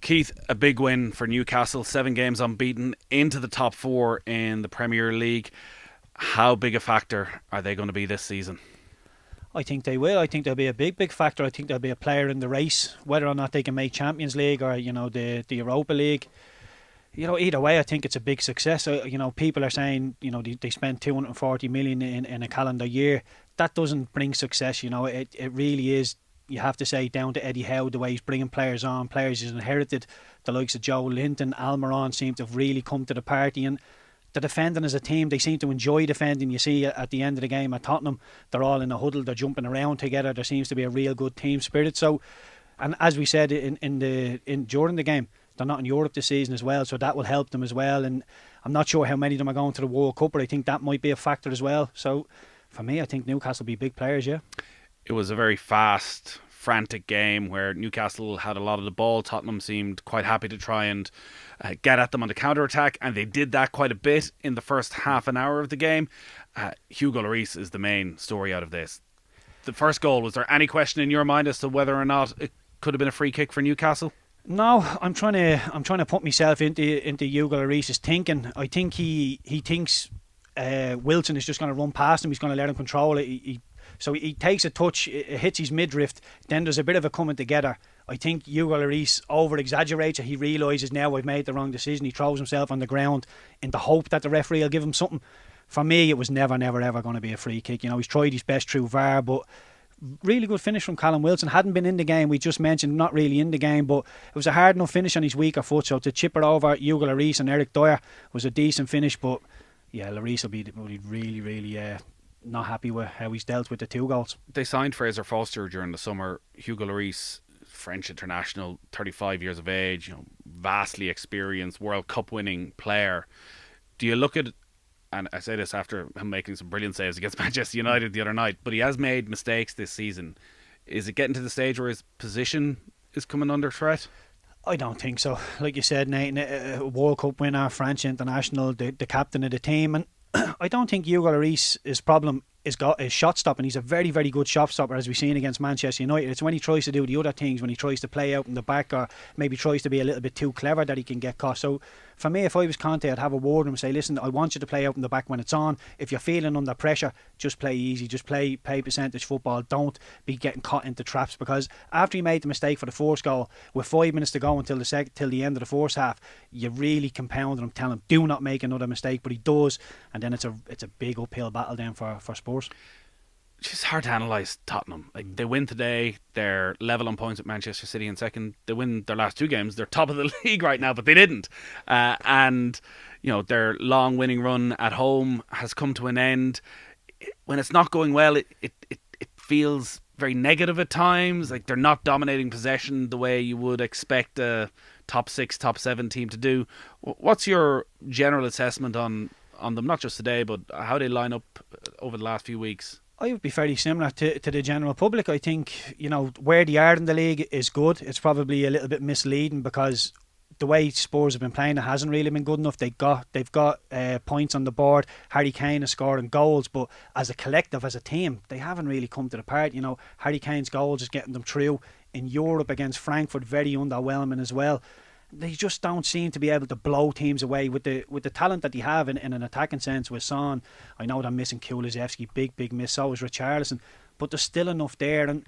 Keith, a big win for Newcastle, 7 games unbeaten, into the top 4 in the Premier League. How big a factor are they going to be this season? I think they will. I think they'll be a big factor. I think they'll be a player in the race, whether or not they can make Champions League or the Europa League. Either way, I think it's a big success. People are saying they spent 240 million in a calendar year. That doesn't bring success. It really is. You have to say down to Eddie Howe, the way he's bringing players on, players he's inherited. The likes of Joe Linton, Almiron seem to have really come to the party, and the defending as a team, they seem to enjoy defending. You see at the end of the game at Tottenham, they're all in a huddle, they're jumping around together. There seems to be a real good team spirit. So, and as we said during the game, they're not in Europe this season as well, so that will help them as well. And I'm not sure how many of them are going to the World Cup, but I think that might be a factor as well. So for me, I think Newcastle will be big players, yeah. It was a very fast, frantic game where Newcastle had a lot of the ball. Tottenham seemed quite happy to try and get at them on the counter-attack, and they did that quite a bit in the first half an hour of the game. Hugo Lloris is the main story out of this. The first goal, was there any question in your mind as to whether or not it could have been a free kick for Newcastle? No, I'm trying to put myself into Hugo Lloris's thinking. I think he thinks Wilson is just going to run past him. He's going to let him control it. So he takes a touch, it hits his midriff, then there's a bit of a coming together. I think Hugo Lloris over-exaggerates it. He realises now I've made the wrong decision. He throws himself on the ground in the hope that the referee will give him something. For me, it was never ever going to be a free kick. He's tried his best through VAR, but really good finish from Callum Wilson. Hadn't been in the game, we just mentioned not really in the game, but it was a hard enough finish on his weaker foot. So to chip it over Hugo Lloris and Eric Dyer was a decent finish. But yeah, Lloris will be really not happy with how he's dealt with the 2 goals. They signed Fraser Forster during the summer. Hugo Lloris, French international, 35 years of age, vastly experienced, World Cup winning player. Do you look at, and I say this after him making some brilliant saves against Manchester United the other night, but he has made mistakes this season. Is it getting to the stage where his position is coming under threat? I don't think so. Like you said, Nathan, a World Cup winner, French international, the captain of the team, and I don't think Hugo Lloris's problem is shot stopping. He's a very, very good shot stopper, as we've seen against Manchester United. It's when he tries to do the other things, when he tries to play out in the back or maybe tries to be a little bit too clever, that he can get caught. So for me, if I was Conte, I'd have a word with him and say, listen, I want you to play out in the back when it's on. If you're feeling under pressure, just play easy, just play percentage football. Don't be getting caught into traps, because after he made the mistake for the first goal, with 5 minutes to go until the end of the first half, you really compounded him, telling him do not make another mistake, but he does, and then it's a big uphill battle then for Spurs. It's just hard to analyse Tottenham. Like, they win today, they're level on points with Manchester City in second. They win their last 2 games, they're top of the league right now, but they didn't. And their long winning run at home has come to an end. When it's not going well, it feels very negative at times. Like, they're not dominating possession the way you would expect a top 6, top 7 team to do. What's your general assessment on them, not just today, but how they line up over the last few weeks? I would be fairly similar to the general public. I think, where they are in the league is good. It's probably a little bit misleading because the way Spurs have been playing, it hasn't really been good enough. They've got points on the board. Harry Kane is scoring goals, but as a collective, as a team, they haven't really come to the party. Harry Kane's goals is getting them through. In Europe against Frankfurt, very underwhelming as well. They just don't seem to be able to blow teams away with the talent that they have in an attacking sense with Son. I know they're missing Kulusevski, big miss. So is Richarlison, but there's still enough there. And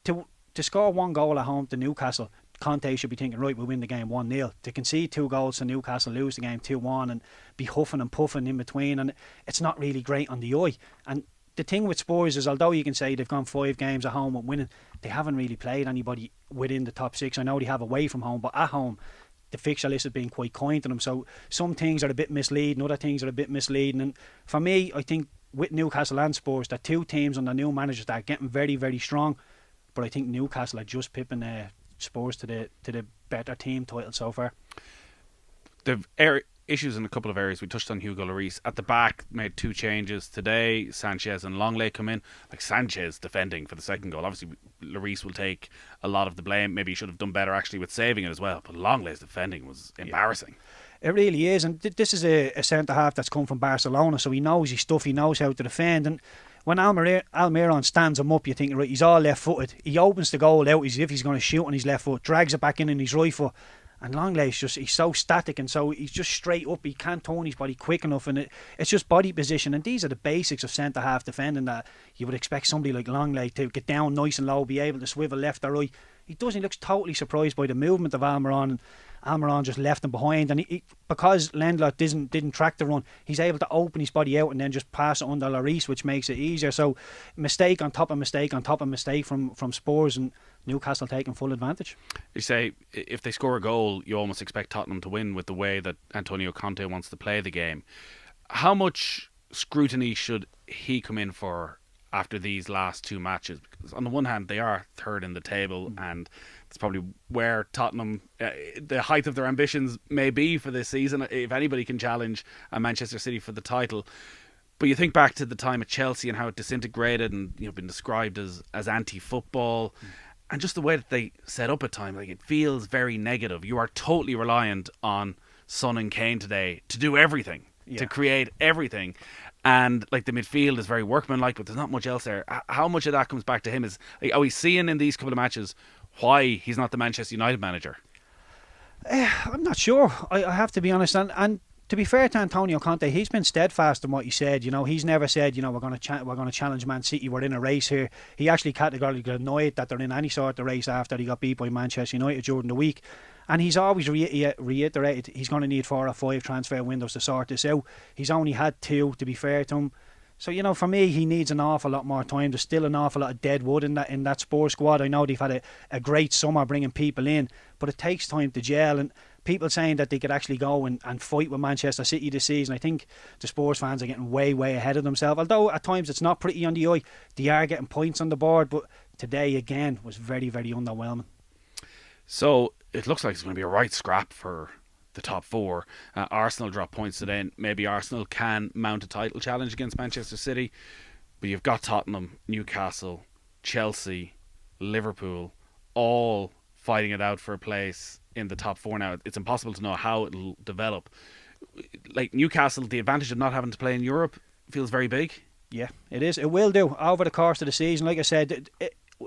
to score 1 goal at home to Newcastle, Conte should be thinking, right, we'll win the game 1-0. To concede 2 goals to Newcastle, lose the game 2-1, and be huffing and puffing in between, and it's not really great on the eye. And the thing with Spurs is, although you can say they've gone 5 games at home and winning, they haven't really played anybody within the top 6. I know they have away from home, but at home, the fixture list has been quite kind to them. So some things are a bit misleading, other things are a bit misleading. And for me, I think with Newcastle and Spurs, the 2 teams under new managers that are getting very, very strong. But I think Newcastle are just pipping Spurs to the better team title so far. The issues in a couple of areas. We touched on Hugo Lloris. At the back, made 2 changes today. Sanchez and Longley come in. Like, Sanchez defending for the second goal. Obviously, Lloris will take a lot of the blame. Maybe he should have done better actually with saving it as well. But Longley's defending was embarrassing. It really is. And this is a centre-half that's come from Barcelona, so he knows his stuff. He knows how to defend. And when Almiron stands him up, you think, right, he's all left-footed. He opens the goal out as if he's going to shoot on his left foot, drags it back in his right foot. And Longley's he's so static, and so he's just straight up. He can't turn his body quick enough, and it's just body position. And these are the basics of centre-half defending that you would expect somebody like Longley to get down nice and low, be able to swivel left or right. He doesn't. He looks totally surprised by the movement of Almiron, and Almiron just left him behind. And because Lendlot didn't track the run, he's able to open his body out and then just pass it under Lloris, which makes it easier. So mistake on top of mistake on top of mistake from Spurs, and Newcastle taking full advantage. You say if they score a goal, you almost expect Tottenham to win with the way that Antonio Conte wants to play the game. How much scrutiny should he come in for after these last two matches? Because on the one hand, they are third in the table, and it's probably where Tottenham, the height of their ambitions may be for this season, if anybody can challenge Manchester City for the title. But you think back to the time at Chelsea and how it disintegrated and been described as anti-football. And just the way that they set up at times, like, it feels very negative. You are totally reliant on Son and Kane today to do everything, to create everything. And like the midfield is very workmanlike, but there's not much else there. How much of that comes back to him? Is like, are we seeing in these couple of matches why he's not the Manchester United manager? I'm not sure. I have to be honest. And to be fair to Antonio Conte, he's been steadfast in what he said. He's never said, we're going to challenge Man City. We're in a race here. He actually categorically got annoyed that they're in any sort of race after he got beat by Manchester United during the week. And he's always reiterated he's going to need 4 or 5 transfer windows to sort this out. He's only had 2, to be fair to him. So, for me, he needs an awful lot more time. There's still an awful lot of dead wood in that Spurs squad. I know they've had a great summer bringing people in, but it takes time to gel. And people saying that they could actually go and fight with Manchester City this season, I think the Spurs fans are getting way, way ahead of themselves. Although at times it's not pretty on the eye, they are getting points on the board. But today, again, was very, very underwhelming. So it looks like it's going to be a right scrap for the top 4. Arsenal drop points today, and maybe Arsenal can mount a title challenge against Manchester City. But you've got Tottenham, Newcastle, Chelsea, Liverpool, all fighting it out for a place in the top 4 now. It's impossible to know how it'll develop. Like Newcastle, the advantage of not having to play in Europe feels very big. Yeah, it is. It will do over the course of the season. Like I said,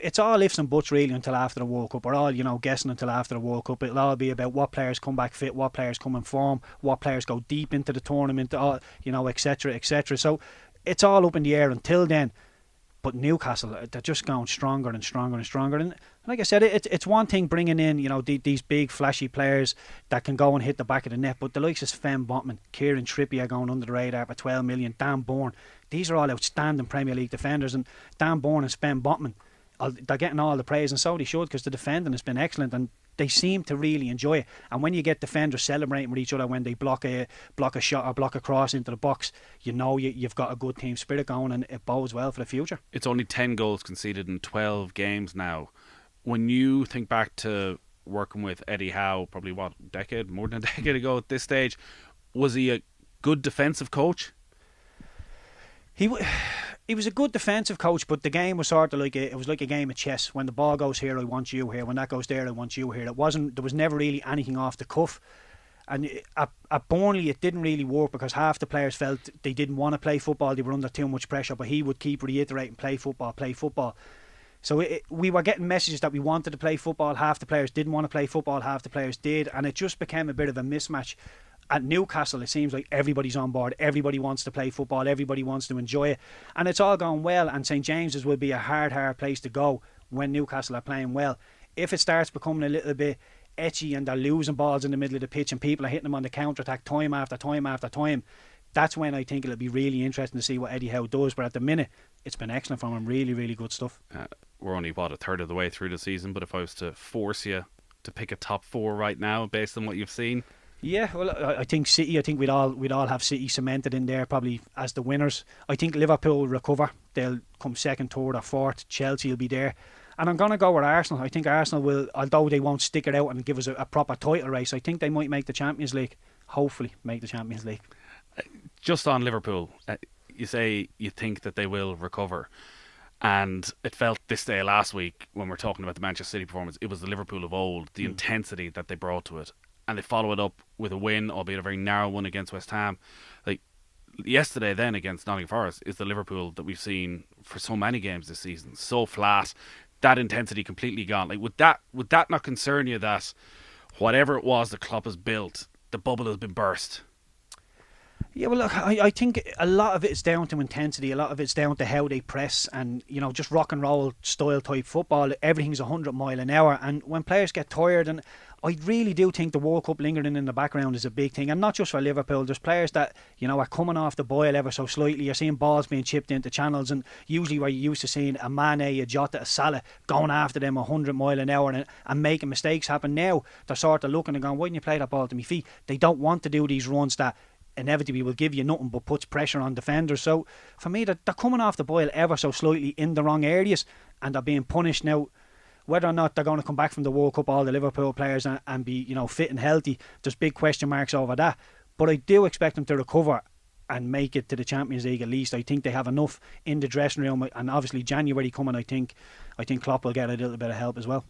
it's all ifs and buts really until after the World Cup. We're all, guessing until after the World Cup. It'll all be about what players come back fit, what players come in form, what players go deep into the tournament, etc., etc. So it's all up in the air until then. But Newcastle, they're just going stronger and stronger and stronger. And like I said, it's one thing bringing in, these big flashy players that can go and hit the back of the net. But the likes of Sven Botman, Kieran Trippier going under the radar for 12 million, Dan Bourne. These are all outstanding Premier League defenders. And Dan Bourne and Sven Botman, they're getting all the praise, and so they should, because the defending has been excellent and they seem to really enjoy it. And when you get defenders celebrating with each other when they block a shot or block a cross into the box, you've got a good team spirit going, and it bodes well for the future. It's only 10 goals conceded in 12 games now. When you think back to working with Eddie Howe, probably more than a decade ago at this stage, was he a good defensive coach? He was a good defensive coach, but the game was sort of like a game of chess. When the ball goes here, I want you here. When that goes there, I want you here. There was never really anything off the cuff. And at Burnley, it didn't really work because half the players felt they didn't want to play football. They were under too much pressure, but he would keep reiterating, play football, play football. So we were getting messages that we wanted to play football. Half the players didn't want to play football, half the players did. And it just became a bit of a mismatch. At Newcastle, it seems like everybody's on board. Everybody wants to play football. Everybody wants to enjoy it. And it's all going well. And St James's will be a hard place to go when Newcastle are playing well. If it starts becoming a little bit etchy and they're losing balls in the middle of the pitch and people are hitting them on the counter-attack time after time after time, that's when I think it'll be really interesting to see what Eddie Howe does. But at the minute, it's been excellent from him. Really, really good stuff. We're only, a third of the way through the season, but if I was to force you to pick a top 4 right now based on what you've seen... Yeah, well, I think City. I think we'd all have City cemented in there probably as the winners. I think Liverpool will recover. They'll come second, third, or fourth. Chelsea will be there, and I'm gonna go with Arsenal. I think Arsenal will, although they won't stick it out and give us a proper title race, I think they might make the Champions League. Hopefully, make the Champions League. Just on Liverpool, you say you think that they will recover. And it felt this day last week when we're talking about the Manchester City performance, it was the Liverpool of old, the intensity that they brought to it. And they follow it up with a win, albeit a very narrow one against West Ham. Like, yesterday then against Nottingham Forest is the Liverpool that we've seen for so many games this season. So flat, that intensity completely gone. Like would that not concern you that whatever it was the Klopp has built, the bubble has been burst? Yeah, well, look, I think a lot of it is down to intensity. A lot of it's down to how they press and, just rock and roll style type football. Everything's 100 mile an hour. And when players get tired, and I really do think the World Cup lingering in the background is a big thing. And not just for Liverpool. There's players that, are coming off the boil ever so slightly. You're seeing balls being chipped into channels. And usually where you're used to seeing a Mane, a Jota, a Salah going after them 100 mile an hour and making mistakes happen. Now they're sort of looking and going, why didn't you play that ball to me feet? They don't want to do these runs that inevitably will give you nothing but puts pressure on defenders. So for me, they're coming off the boil ever so slightly in the wrong areas and they're being punished. Now, whether or not they're going to come back from the World Cup, all the Liverpool players, and be fit and healthy, there's big question marks over that. But I do expect them to recover and make it to the Champions League at least. I think they have enough in the dressing room, and obviously January coming, I think Klopp will get a little bit of help as well.